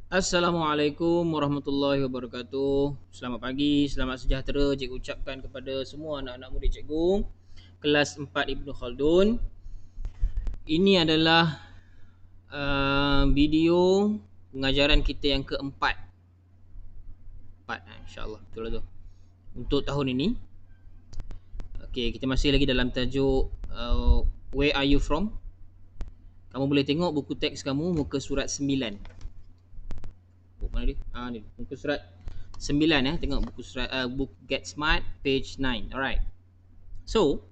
Assalamualaikum warahmatullahi wabarakatuh. Selamat pagi, selamat sejahtera cikgu ucapkan kepada semua anak-anak murid cikgu kelas 4 Ibnu Khaldun. Ini adalah video pengajaran kita yang keempat. InsyaAllah betul lah tu. Untuk tahun ini. Okey, kita masih lagi dalam tajuk Where are you from? Kamu boleh tengok buku teks kamu muka surat 9. Mana dia? Ni muka surat 9 tengok buku surat book Get Smart page 9. Alright. So,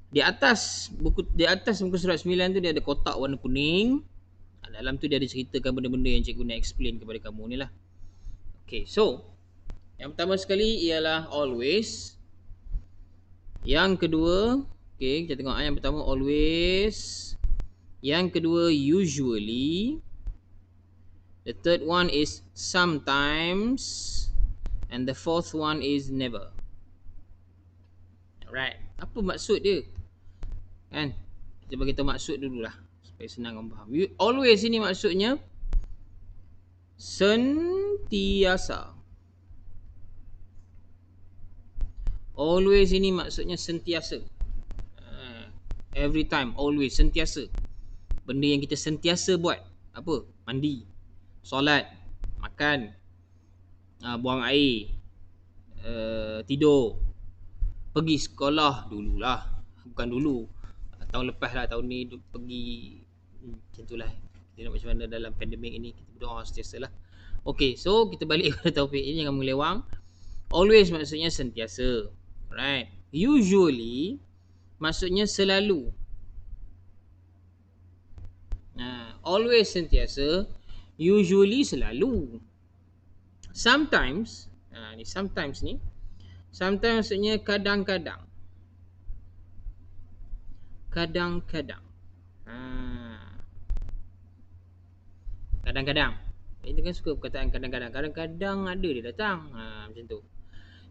di atas muka surat 9 tu dia ada kotak warna kuning. Dalam tu dia ada ceritakan benda-benda yang cikgu nak explain kepada kamu ni lah. Okay, so yang pertama sekali ialah always. Yang kedua, okay, kita tengok yang pertama always. Yang kedua usually. The third one is sometimes. And the fourth one is never. Alright, apa maksud dia? Kan? Kita bagi tahu maksud dululah supaya senang kamu faham. Always ini maksudnya sentiasa. Always ini maksudnya sentiasa. Every time, always, sentiasa. Benda yang kita sentiasa buat. Apa? Mandi, solat, makan, buang air, tidur, pergi sekolah dululah. Bukan dulu, tahun lepas lah, tahun ni pergi macam tu lah. Kita nak macam mana dalam pandemik ini, kita berdoa sentiasa lah. Okay, so kita balik kepada topik ini, jangan mengelewang. Always maksudnya sentiasa. Right. Usually maksudnya selalu. Always sentiasa, usually selalu. Sometimes, ni sometimes ni. Sometimes maksudnya kadang-kadang. Kadang-kadang. Kadang-kadang. Itu kan suka perkataan kadang-kadang. Kadang-kadang ada dia datang. Macam tu.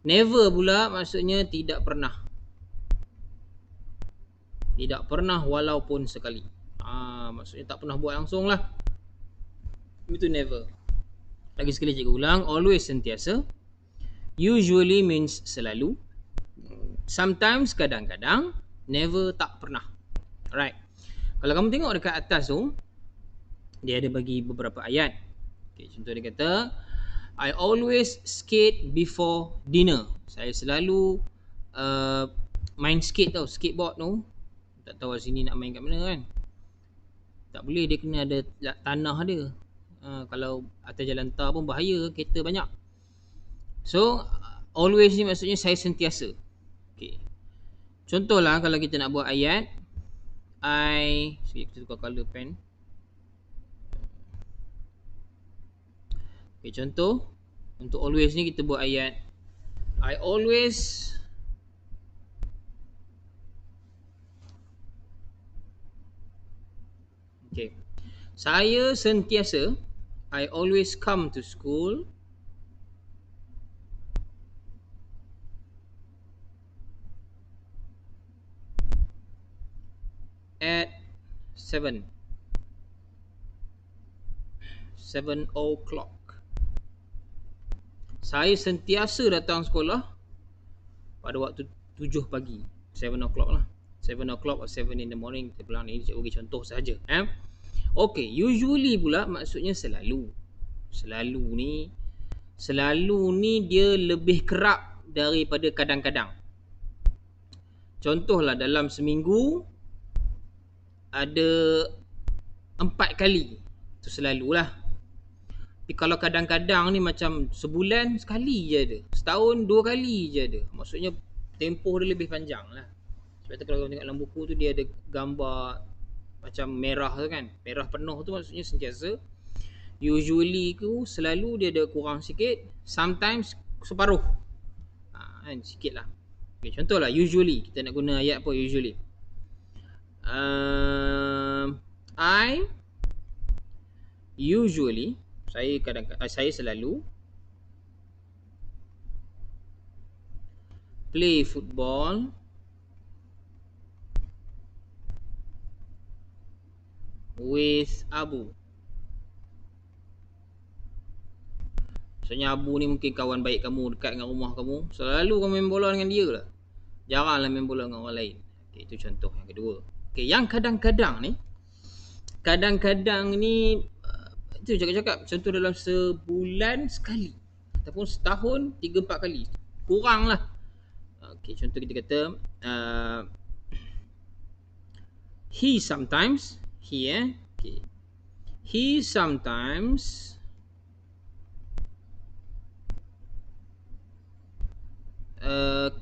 Never pula maksudnya tidak pernah. Tidak pernah walaupun sekali. Maksudnya tak pernah buat langsung lah. Itu never. Lagi sekali cikgu ulang. Always sentiasa. Usually means selalu. Sometimes kadang-kadang. Never tak pernah. Alright. Kalau kamu tengok dekat atas tu, dia ada bagi beberapa ayat. Okay, contoh dia kata, I always skate before dinner. Saya selalu main skate tau, skateboard tu. Tak tahu sini nak main kat mana kan. Tak boleh, dia kena ada tanah dia. Kalau atas jalan tar pun bahaya, kereta banyak. So, always ni maksudnya saya sentiasa. Okay. Contohlah kalau kita nak buat ayat, kita tukar colour pen. Okay, contoh untuk always ni kita buat ayat, I always saya sentiasa, I always come to school at 7 o'clock. Saya sentiasa datang sekolah pada waktu 7 pagi. 7 o'clock lah. 7 o'clock or 7 in the morning. Kita bilang ni cikgu bagi contoh saja. Okay, usually pula maksudnya selalu. Selalu ni dia lebih kerap daripada kadang-kadang. Contohlah dalam seminggu ada 4 kali. Itu selalulah. Tapi kalau kadang-kadang ni macam sebulan sekali je ada. Setahun 2 kali je ada. Maksudnya tempoh dia lebih panjang lah. Sebab tu kalau kamu tengok dalam buku tu dia ada gambar macam merah tu kan. Merah penuh tu maksudnya sentiasa. Usually tu selalu dia ada kurang sikit. Sometimes separuh. Kan sikit lah. Okay, contohlah usually. Kita nak guna ayat apa usually. I usually, saya selalu play football with Abu. Maksudnya Abu ni mungkin kawan baik kamu, dekat dengan rumah kamu, selalu kamu main bola dengan dia lah. Jaranglah main bola dengan orang lain. Okay, itu contoh yang kedua. Okay, yang kadang-kadang ni, itu cakap-cakap contoh dalam sebulan sekali ataupun setahun 3-4 kali. Kurang lah. Okay, contoh kita kata he sometimes, okay. He sometimes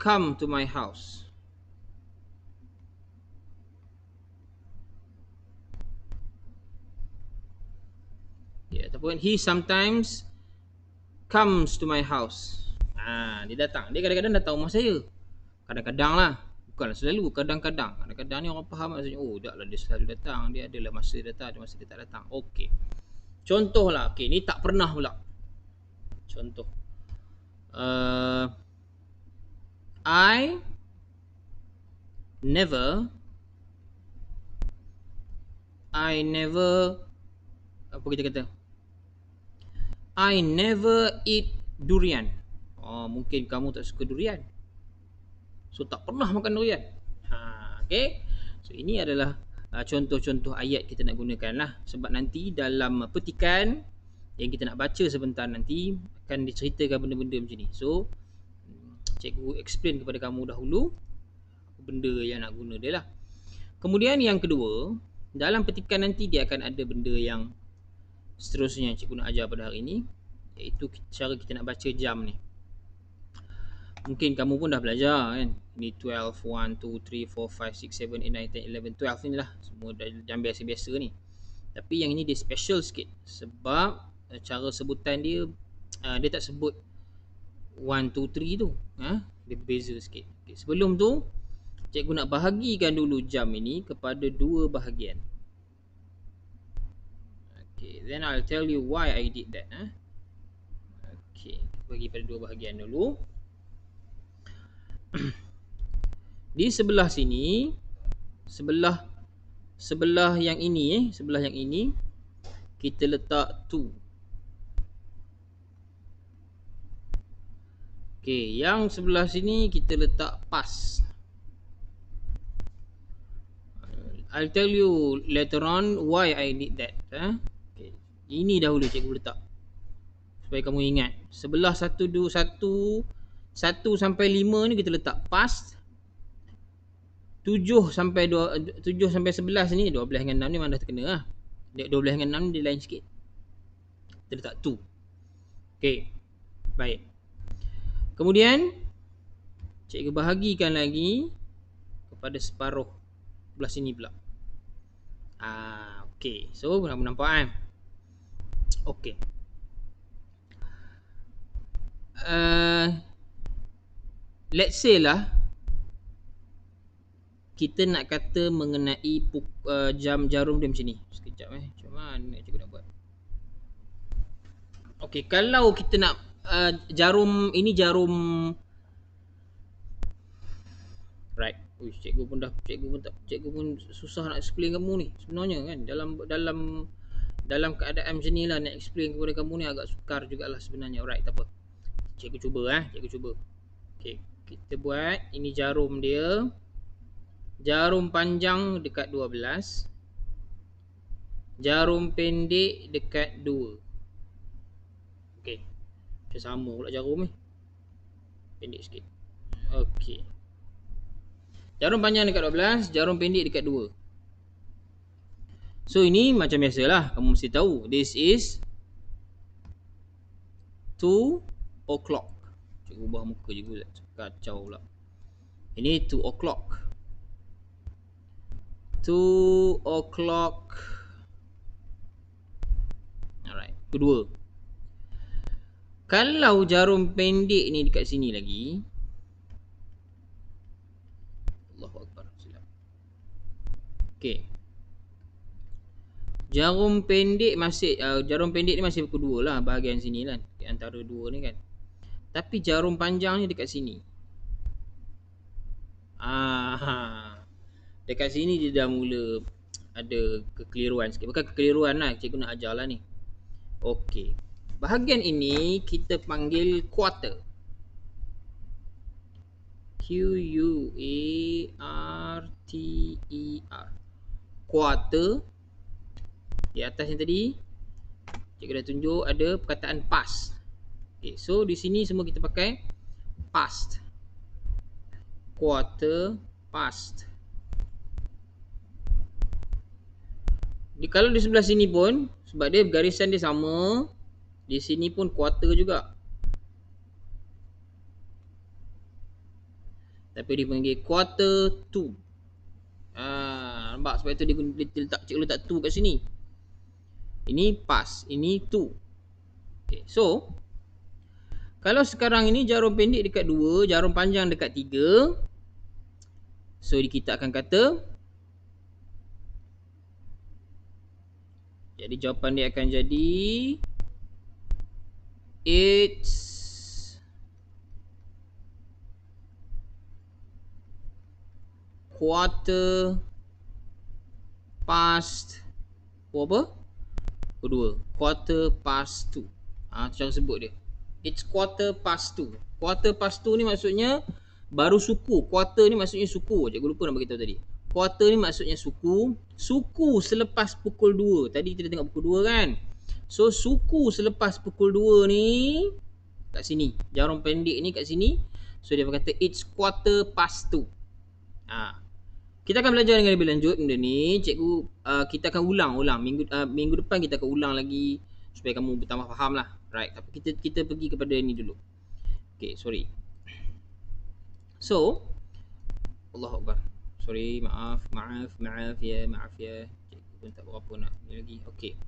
come to my house. Yeah, ataupun he sometimes comes to my house. Dia datang. Dia kadang-kadang datang rumah saya. Kadang-kadang lah. Bukanlah selalu, kadang-kadang. Kadang-kadang ni orang faham maksudnya, oh tak lah dia selalu datang. Dia adalah masa dia datang, ada masa dia tak datang. Okey. Contoh lah. Okey, ni tak pernah pula. Contoh. I never apa kita kata? I never eat durian. Mungkin kamu tak suka durian. So tak pernah makan durian. Okay. So ini adalah contoh-contoh ayat kita nak gunakan lah. Sebab nanti dalam petikan yang kita nak baca sebentar nanti akan diceritakan benda-benda macam ni. So cikgu explain kepada kamu dahulu benda yang nak guna dia lah. Kemudian yang kedua, dalam petikan nanti dia akan ada benda yang seterusnya yang cikgu nak ajar pada hari ni, iaitu cara kita nak baca jam ni. Mungkin kamu pun dah belajar kan. Ni 12, 1, 2, 3, 4, 5, 6, 7, 8, 9, 10, 11, 12 ni lah. Semua jam biasa-biasa ni. Tapi yang ini dia special sikit. Sebab cara sebutan dia, dia tak sebut 1, 2, 3 tu. Dia berbeza sikit. Okay, sebelum tu, cikgu nak bahagikan dulu jam ini kepada dua bahagian. Okay, then I'll tell you why I did that. Okay, bagi pada dua bahagian dulu. Di sebelah sini, sebelah yang ini, kita letak to. Okay, yang sebelah sini kita letak past. I'll tell you later on why I did that. Okay. Ini dahulu cikgu letak supaya kamu ingat. Sebelah 1 sampai 5 ni kita letak past. 7 sampai 11 ni, 12 dengan 6 ni memang dah terkena lah. 12 dengan 6 ni dia lain sikit. Kita letak to. Okay. Baik. Kemudian cikgu bahagikan lagi kepada separuh belah sini pula. Okay. So nampak kan? Okay. Let's say lah kita nak kata mengenai jam jarum dia macam ni. Sekejap macam mana cikgu nak buat. Okay, kalau kita nak jarum right. Cikgu pun susah nak explain kamu ni sebenarnya kan. Dalam keadaan macam ni lah nak explain kepada kamu ni agak sukar jugalah sebenarnya. Alright, tak apa. Cikgu cuba. Okay, kita buat ini jarum dia. Jarum panjang dekat 12. Jarum pendek dekat 2. Okay. Macam sama pula jarum ni. Pendek sikit. Okay. Jarum panjang dekat 12, jarum pendek dekat 2. So ini macam biasalah, kamu mesti tahu. This is 2 o'clock. Cikgu ubah muka cikgu kacau pula. Ini 2 o'clock. 2 o'clock. Alright, kedua. Kalau jarum pendek ni dekat sini lagi, Allahu Akbar. Okay. Jarum pendek ni masih pukul 2 lah, bahagian sini lah, di antara dua ni kan. Tapi jarum panjang ni dekat sini. Dekat sini dia dah mula ada kekeliruan sikit. Bukan kekeliruan lah, cikgu nak ajar lah ni. Okey. Bahagian ini kita panggil quarter. Quarter. Quarter. Di atas yang tadi cikgu dah tunjuk ada perkataan past. Okay, so di sini semua kita pakai past. Quarter past. Kalau di sebelah sini pun, sebab dia garisan dia sama, di sini pun quarter juga. Tapi dia panggil quarter to. Nampak? Sebab itu dia letak, cikgu letak to kat sini. Ini past, ini to. Okay, so kalau sekarang ini jarum pendek dekat 2, jarum panjang dekat 3. So kita akan kata, jadi jawapan dia akan jadi it's quarter past apa? Kedua, quarter past 2. Cara sebut dia. It's quarter past 2. Quarter past 2 ni maksudnya baru suku. Quarter ni maksudnya suku. Cikgu lupa nak beritahu tadi. Quarter ni maksudnya suku. Suku selepas pukul 2. Tadi kita tengok pukul 2 kan. So suku selepas pukul 2 ni kat sini. Jarum pendek ni kat sini. So dia berkata it's quarter past 2. Kita akan belajar dengan lebih lanjut benda ni. Cikgu kita akan ulang minggu depan kita akan ulang lagi supaya kamu bertambah faham lah. Right. Tapi kita pergi kepada ni dulu. Okay, sorry. So Allahu Akbar. Sorry, maaf ya. Cikgu pun tak berapa nak ni lagi. Okay.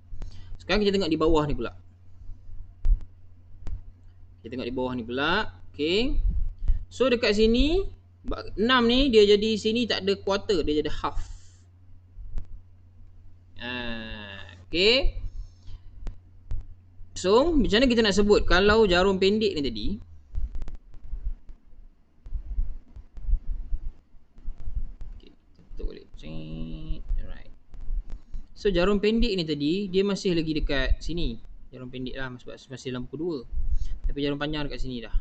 Sekarang kita tengok di bawah ni pula. Okay. So dekat sini 6 ni dia jadi sini tak ada quarter, dia jadi half. Okay. So macam mana kita nak sebut kalau jarum pendek ni tadi? Okay, tutup balik. Alright. So jarum pendek ni tadi dia masih lagi dekat sini. Jarum pendek lah sebab masih dalam pukul 2. Tapi jarum panjang dekat sini dah.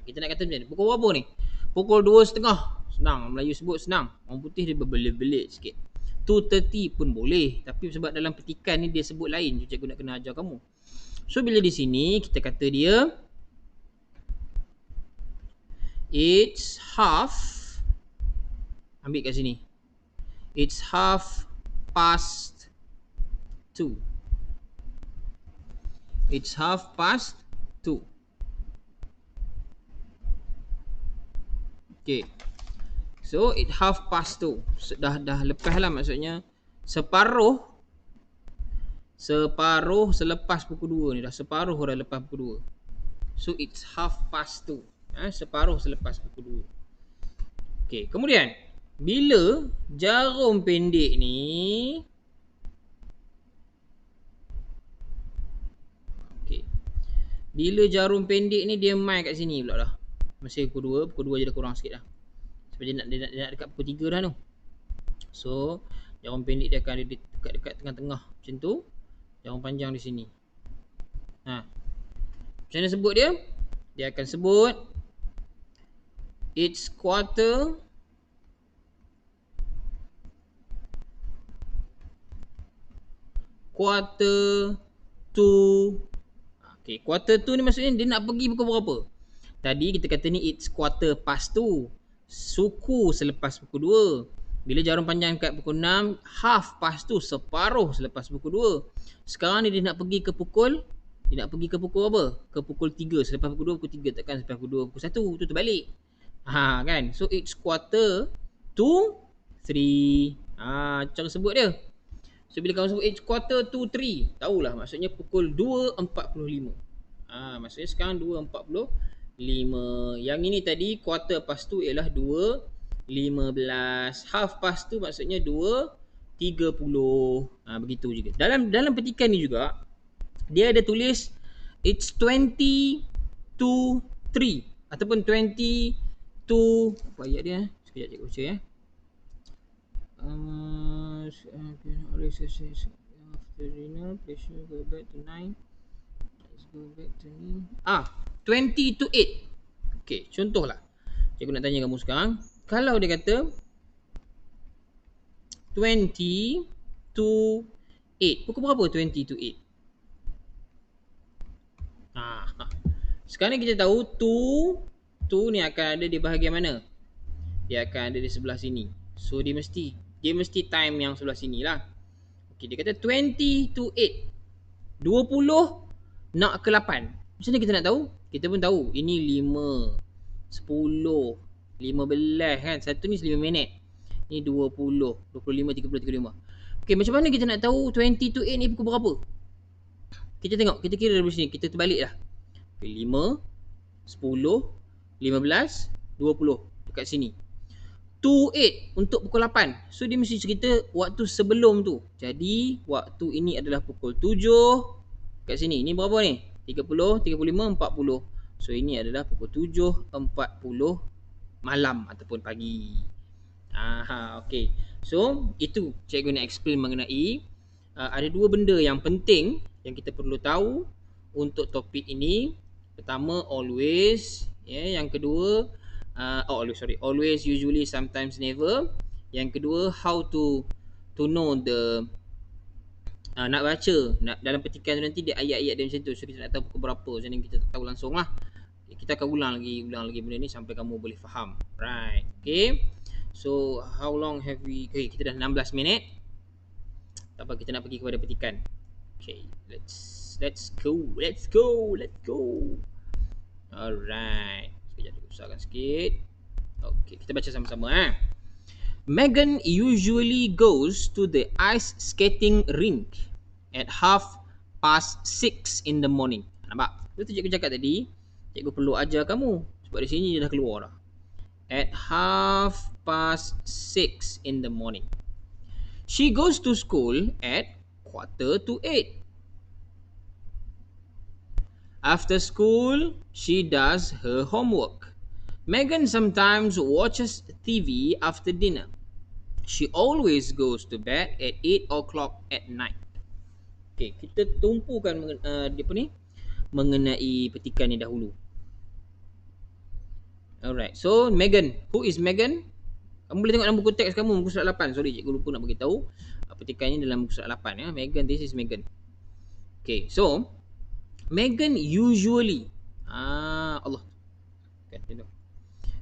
Kita nak kata macam ni. Pukul berapa ni? Pukul 2.30. Senang, Melayu sebut senang. Orang putih dia berbelit-belit sikit. 2.30 pun boleh. Tapi sebab dalam petikan ni dia sebut lain. Cikgu nak kena ajar kamu. So bila di sini kita kata dia it's half. Ambil kat sini. It's half past 2. It's half past 2. Okay. So it half past 2. Dah lepas lah, maksudnya separuh selepas pukul 2 ni. Dah separuh dah lepas pukul 2. So it's half past 2. Separuh selepas pukul 2. Okay, kemudian bila jarum pendek ni dia mai kat sini pula dah. Masih pukul 2 je dah kurang sikit dah. Sebab dia nak dekat pukul 3 dah tu. So jarum pendek dia akan ada dekat tengah-tengah macam tu. Jarum panjang di sini. Macam mana sebut dia? Dia akan sebut it's quarter to. Okay, quarter to ni maksudnya dia nak pergi pukul berapa? Tadi kita kata ni it's quarter past 2. Suku selepas pukul 2. Bila jarum panjang kat pukul 6, half past 2, separuh selepas pukul 2. Sekarang ni dia nak pergi ke pukul apa? Ke pukul 3. Selepas pukul 2 pukul 3, takkan selepas pukul 2 pukul 1 tu terbalik. Kan? So it's quarter to 3. Cara sebut dia. So bila kamu sebut it's quarter to 3, tahulah maksudnya pukul 2.45. Maksudnya sekarang 2.45. Yang ini tadi quarter past 2 ialah 2.15. Half past 2 maksudnya 2.30. Begitu juga. Dalam petikan ni juga dia ada tulis it's 20 to 3 ataupun 20 to apa ayat dia? Sekejap cikgu baca ya. After dinner, patient go back to 9. Go back to ni. 20 to 8. Okay, contohlah. Cikgu nak tanya kamu sekarang. Kalau dia kata 20 to 8. Pukul berapa 20 to 8? Sekarang kita tahu to ni akan ada di bahagian mana? Dia akan ada di sebelah sini. So dia mesti time yang sebelah sini lah. Okay, dia kata 20 to 8. 20 nak ke 8. Macam mana kita nak tahu? Kita pun tahu ini 5, 10, 15 kan. Satu ni 5 minit. Ni 20, 25, 30, 35. Okay, macam mana kita nak tahu 20 to 8 ni pukul berapa? Kita tengok, kita kira dari sini. Kita terbalik lah. Okay, 5, 10, 15, 20 dekat sini. To 8 untuk pukul 8. So dia mesti cerita waktu sebelum tu. Jadi waktu ini adalah pukul 7. Kat sini, ni berapa ni? 30, 35, 40. So ini adalah pukul 7.40 malam ataupun pagi. Okay. So itu cikgu nak explain mengenai ada dua benda yang penting yang kita perlu tahu untuk topik ini. Pertama, always. Yang kedua, always, usually, sometimes, never. Yang kedua, how to know the nak baca dalam petikan tu nanti dia ayat-ayat dia macam tu. So kita nak tahu pukul berapa. Macam ni kita tak tahu langsung lah. Kita akan ulang lagi benda ni sampai kamu boleh faham. Right. Okay. So how long have we? Okay, kita dah 16 minit. Tak apa, kita nak pergi kepada petikan. Okay, let's go. Alright. Sekejap aku besarkan sikit. Okay, kita baca sama-sama. Megan usually goes to the ice skating rink at 6:30 in the morning. Nampak? Betul cikgu cakap tadi, cikgu perlu ajar kamu. Sebab di sini dia dah keluar dah. At 6:30 in the morning. She goes to school at 7:45. After school, she does her homework. Megan sometimes watches TV after dinner. She always goes to bed at 8 o'clock at night. Okay, kita tumpukan mengenai petikan ni dahulu. Alright, so Megan. Who is Megan? Kamu boleh tengok dalam buku teks kamu, muka surat 8. Sorry, cikgu lupa nak beritahu. Petikan ni dalam muka surat 8 ya. Megan, this is Megan. Okay, so Megan usually Allah.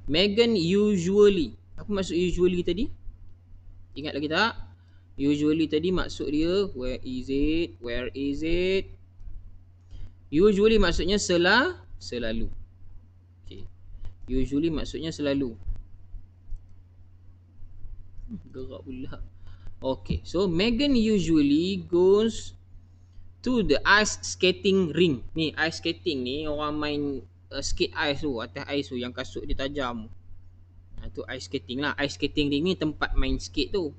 Megan usually. Apa maksud usually tadi? Ingat lagi tak? Usually tadi maksud dia where is it? Usually maksudnya selalu. Okay. Usually maksudnya selalu. Gerak pula. Okay, so Megan usually goes to the ice skating rink. Ni ice skating ni orang main skate ice tu, atas ais tu yang kasut dia tajam. Tu ice skating lah. Ice skating ring ni tempat main skate tu.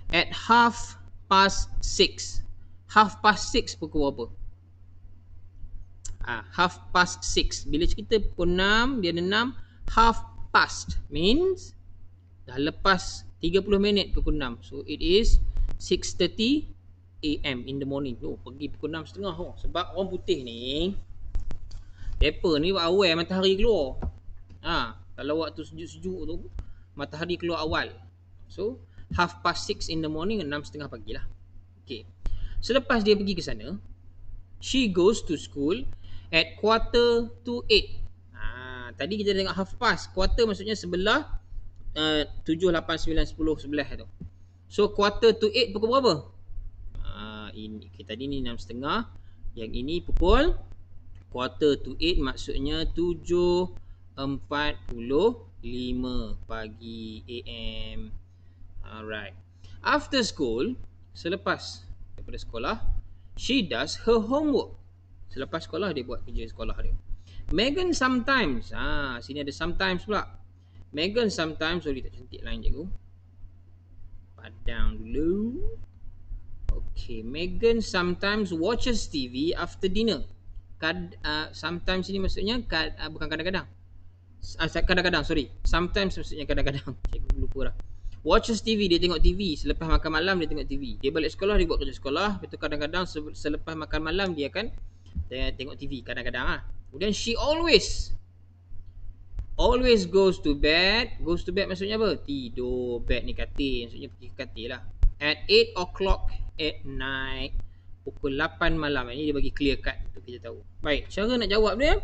At 6:30. 6:30 pukul berapa? 6:30. Bila kita pukul 6, dia ada 6. Half past means dah lepas 30 minit pukul 6. So it is 6:30 AM in the morning. Pergi pukul 6.30. Sebab orang putih ni, mereka ni awal matahari keluar. Kalau waktu sejuk-sejuk tu, matahari keluar awal. So 6:30 in the morning, 6.30 pagi lah. Okay. Selepas dia pergi ke sana, she goes to school at 7:45. Tadi kita tengok half past. Quarter maksudnya sebelah 7, 8, 9, 10 sebelah tu. So 7:45 pukul berapa? Ini tadi ni 6.30. Yang ini pukul 7:45 maksudnya 7.45 pagi AM. Alright. After school, selepas daripada sekolah, she does her homework. Selepas sekolah dia buat kerja sekolah dia. Megan sometimes. Sini ada sometimes pula. Megan sometimes. Sorry, tak cantik line cikgu. Padang dulu. Okay, Megan sometimes watches TV after dinner. Sometimes ini maksudnya bukan kadang-kadang. Kadang-kadang, sorry. Sometimes maksudnya kadang-kadang. Cikgu lupa dah. Watches TV, dia tengok TV. Selepas makan malam dia tengok TV. Dia balik sekolah, dia buat kerja sekolah. Lepas tu kadang-kadang selepas makan malam dia akan tengok TV kadang-kadang lah. Kemudian she always goes to bed. Goes to bed maksudnya apa? Tidur. Bed ni katil, maksudnya pergi ke katil lah. At 8 o'clock at night. Pukul 8 malam. Ini dia bagi clear cut untuk kita tahu. Baik, cara nak jawab dia,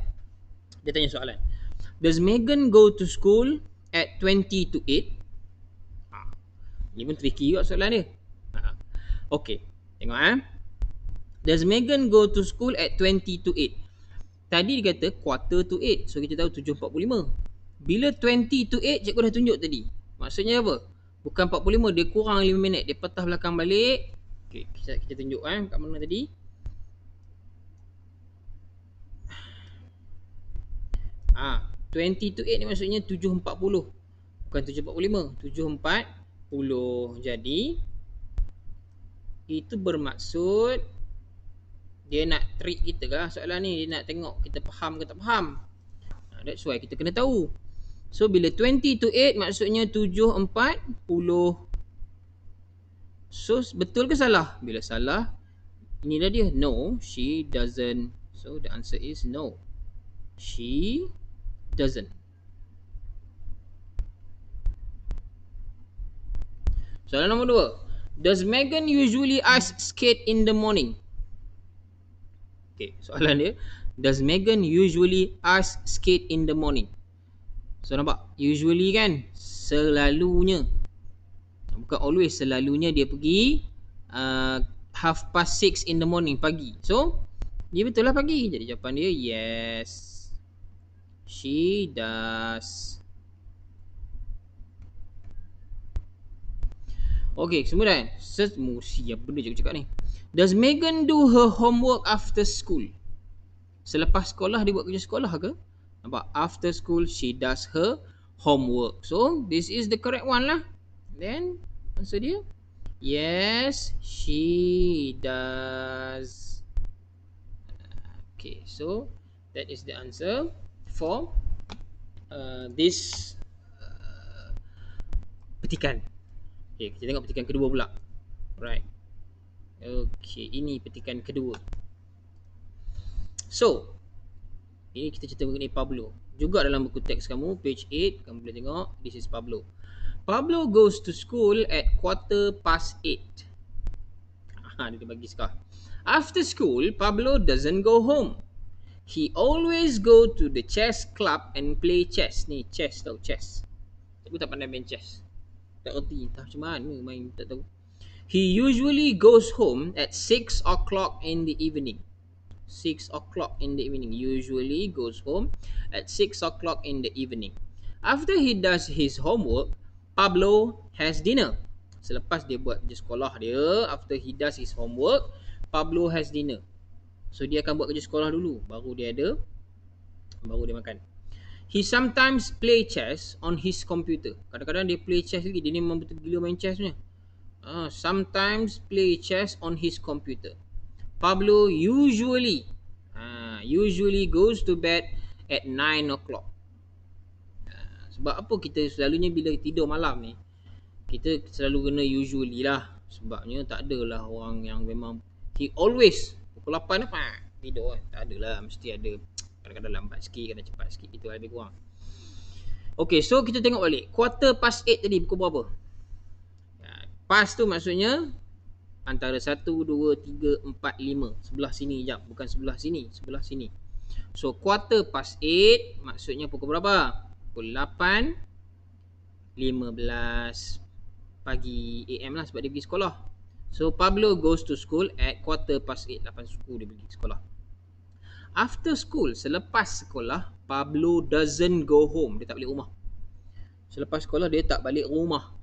dia tanya soalan. Does Megan go to school at 20 to 8? Ini pun tricky juga soalan dia. Okay, tengok Does Megan go to school at 20 to 8? Tadi dia kata quarter to 8. So kita tahu 7.45. Bila 20 to 8 cikgu dah tunjuk tadi. Maksudnya apa? Bukan 45, dia kurang 5 minit. Dia patah belakang balik. Okay, kita tunjuk kat mana tadi. Ah, 20 to 8 ni maksudnya 7.40. Bukan 7.45, 7.40. Jadi itu bermaksud dia nak trick kita lah soalan ni. Dia nak tengok kita faham ke tak faham. That's why kita kena tahu. So bila 20 to 8 maksudnya 7.40. So betul ke salah? Bila salah, inilah dia. No, she doesn't. So the answer is no. She doesn't. Soalan nombor 2. Does Megan usually ice skate in the morning? Okay, soalan dia. Does Megan usually ice skate in the morning? So nampak? Usually kan? Selalunya. Bukan always. Selalunya dia pergi 6:30 in the morning, pagi. So dia betul lah pagi. Jadi jawapan dia yes, she does. Okay, semua dah. Siap benda je aku cakap ni. Does Megan do her homework after school? Selepas sekolah dia buat kerja sekolah ke? Nampak? After school she does her homework. So this is the correct one lah. Then answer dia yes, she does. Okay, so that is the answer for this petikan. Okay, kita tengok petikan kedua pula. Right. Okay, ini petikan kedua. So, ini kita cerita mengenai Pablo. Juga dalam buku teks kamu, page 8, kamu boleh tengok. This is Pablo. Pablo goes to school at 8:15. Dia bagi skor. After school, Pablo doesn't go home. He always go to the chess club and play chess. Ni, chess tau, chess. Aku tak pandai main chess. Tak reti, tak macam mana main, tak tahu. He usually goes home at 6 o'clock in the evening. 6 o'clock in the evening. Usually goes home at 6 o'clock in the evening. After he does his homework, Pablo has dinner. Selepas dia buat kerja sekolah dia, after he does his homework, Pablo has dinner. So dia akan buat kerja sekolah dulu, baru dia makan. He sometimes play chess on his computer. Kadang-kadang dia play chess lagi. Dia ni memang betul gila main chess punya. Sometimes play chess on his computer. Pablo usually goes to bed at 9 o'clock. Sebab apa kita selalunya bila tidur malam ni, kita selalu kena usually lah. Sebabnya tak adalah orang yang memang he always pukul 8 tidur. Tak adalah, mesti ada. Kadang-kadang lambat sikit, kadang cepat sikit. Itu lebih kurang. Okay, so kita tengok balik. 8:15 tadi pukul berapa? Pas tu maksudnya antara 1, 2, 3, 4, 5. Sebelah sini jap. Bukan sebelah sini. Sebelah sini. So 8:15 maksudnya pukul berapa? Pukul 8:15 pagi AM lah, sebab dia pergi sekolah. So Pablo goes to school at 8:15. 8 suku dia pergi sekolah. After school, selepas sekolah, Pablo doesn't go home. Dia tak balik rumah. Selepas sekolah dia tak balik rumah.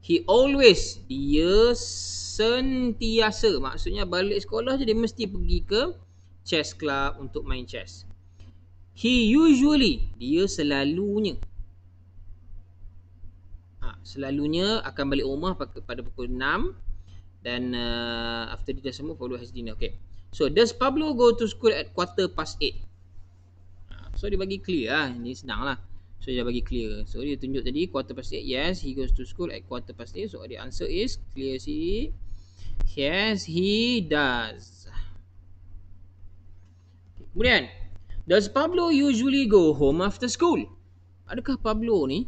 He always, dia sentiasa, maksudnya balik sekolah je dia mesti pergi ke chess club untuk main chess. He usually, dia selalunya akan balik rumah pada pukul 6. Dan after dia dah semua, Pablo has dinner. Okay. So does Pablo go to school at 8:15? So dia bagi clear lah. Ini senang lah. So dia bagi clear. So dia tunjuk tadi 8:15. Yes, he goes to school at 8:15. So the answer is clear see. Yes, he does. Kemudian, does Pablo usually go home after school? Adakah Pablo ni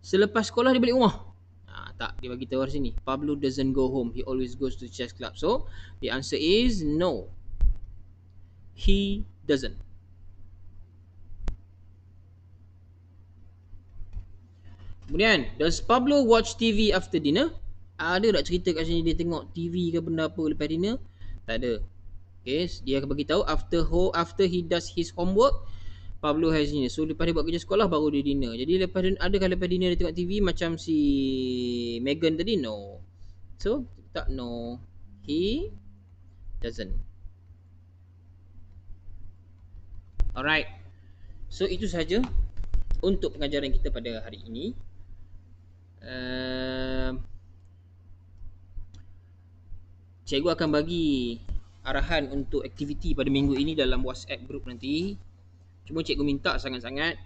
selepas sekolah dia balik rumah? Tak, dia bagi tahu di sini. Pablo doesn't go home. He always goes to chess club. So, the answer is no. He doesn't. Kemudian, does Pablo watch TV after dinner? Ada tak cerita kat sini dia tengok TV ke benda apa lepas dinner? Tak ada. Okay, dia akan bagi tahu after he does his homework, Pablo has dinner. So lepas dia buat kerja sekolah baru dia dinner. Jadi adakah lepas dinner dia tengok TV macam si Megan tadi? No. So tak, no. He doesn't. Alright. So itu sahaja untuk pengajaran kita pada hari ini. Cikgu akan bagi arahan untuk aktiviti pada minggu ini dalam WhatsApp group nanti. Cuma cikgu minta sangat-sangat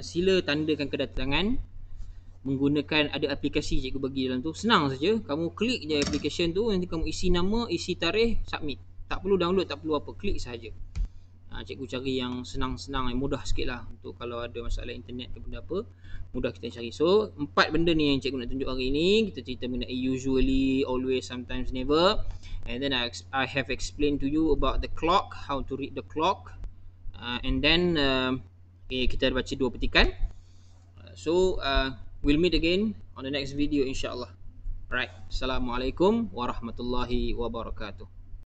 sila tandakan kedatangan menggunakan ada aplikasi cikgu bagi dalam tu. Senang saja, kamu klik je application tu, nanti kamu isi nama, isi tarikh, submit. Tak perlu download, tak perlu apa, klik sahaja. Cikgu cari yang senang-senang, yang mudah sikit lah untuk kalau ada masalah internet ke benda apa, mudah kita cari. So 4 benda ni yang cikgu nak tunjuk hari ni. Kita cerita mengenai usually, always, sometimes, never. And then I have explained to you about the clock, how to read the clock. And then kita baca 2 petikan. So we'll meet again on the next video insyaAllah. Right. Assalamualaikum warahmatullahi wabarakatuh.